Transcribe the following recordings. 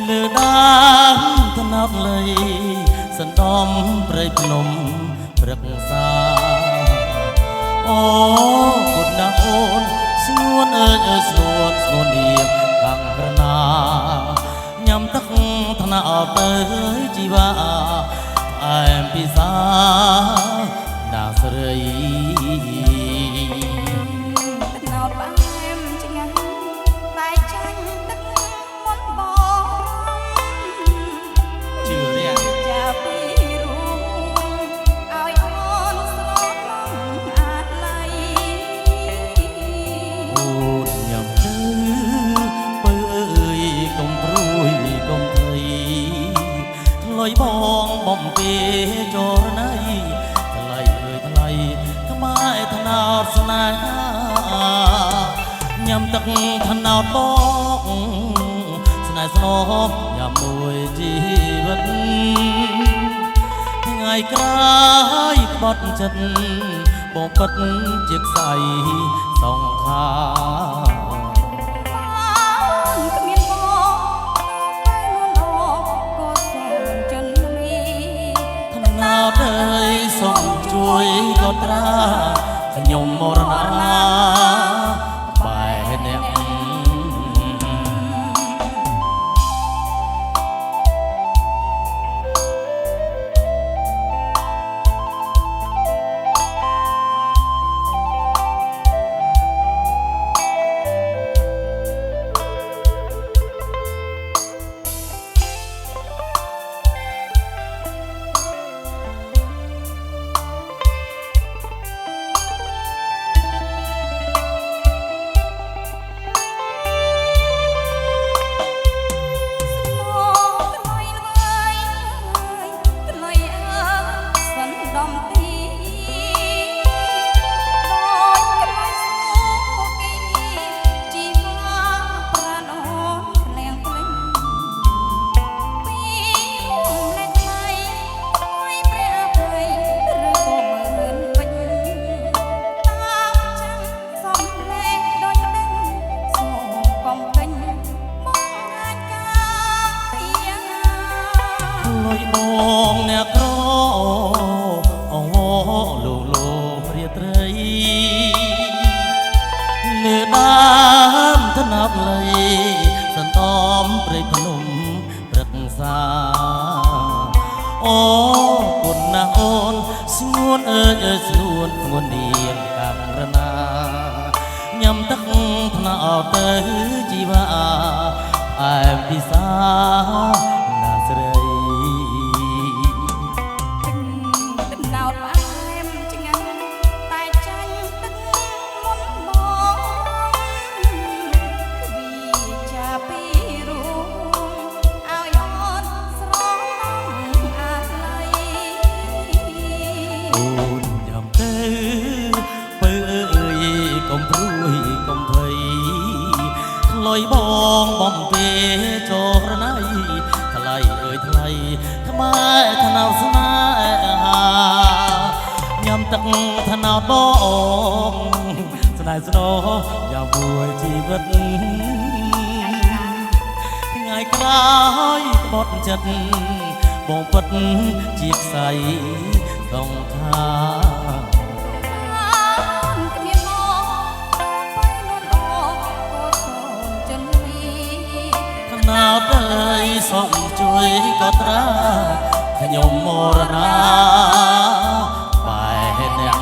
លឺដើមថ្នោតលៃសន្តំព្រៃភ្នំព្រឹក្សាអូគុណណាស់អូនស្ងួនអើយស្ងួនស្ងួននាងកាំងក្រណាញ៉ាំទឹកថ្នោតទៅជីវាអែមពិសាដាស្រីថ្នោតផ្អែមឆ្ងាញ់តែចាញ់ទឹកមុនបងជឿរាចាពីរួមឲ្យអូនស្រស់មកអាឡ័យអូនញ៉ាំទៅពើអើយកុំព្រួយកុំភ័យថ្លុយបងបំពេចរណៃថ្លៃអើយថ្លៃក្បែរថ្នោតស្នេហាញ៉ាំទឹកថ្នោតបងស្នេហ៍ស្នោញ៉ាំមួយជីវិតថ្ងៃក្រោយក្បត់ចិត្តបងពិតជាខ្សែសង្ខារគ្មានបងពេលនួនអក៏សូមជន់មី ថ្នោតអើយសូមជួយកត់ត្រាខ្ញុំមរណាបែរអ្នកលុយបងអ្នកក្រអងលោកលោករាត្រីលើដើមថ្នោតលៃសន្តំព្រៃភ្នំព្រឹក្សាអូគុណណាស់អូនស្ងួនអើយស្ងួនស្ងួននាងកាំងរណាញ៉ាំទឹកថ្នោតទៅជីវាអែមពិសាណាស្រីថ្នោតផ្អែមឆ្ងាញ់តែចាញ់ទឹកមុនបងវាចាពីរួមឲ្យអូនស្រស់មកអាឡ័យអូនញ៉ាំទៅពើអើយកុំព្រួយកុំភ័យថ្លុយបងបំពេចរណៃថ្លៃអើយថ្លៃខ្មែរថ្នោតស្នេហាញ៉ាំទឹកថ្នោតបងស្នេហ៍ស្នោយ៉ាងមួយជីវិតថ្ងៃក្រោយក្បត់ចិត្តបងពិតជាខ្សែសង្ខារគ្មានបងពេលនួនអក៏សូមជន់មី ថ្នោតអើយសូមជួយកត់ត្រាខ្ញុំមរណាបែរអ្នក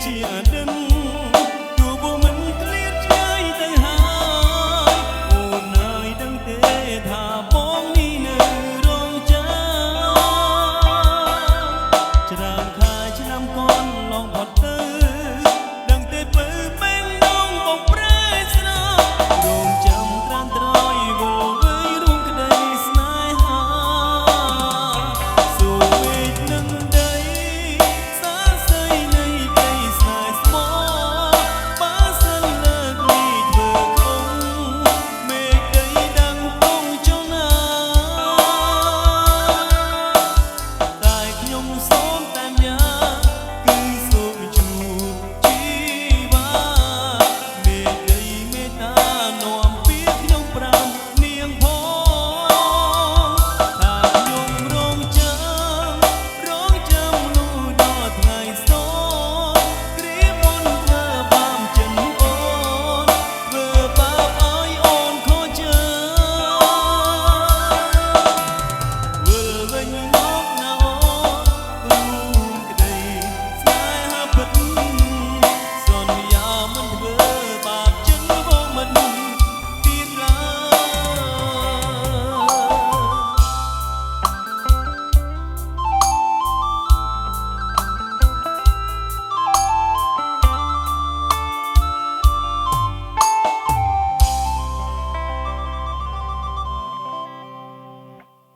chia đừng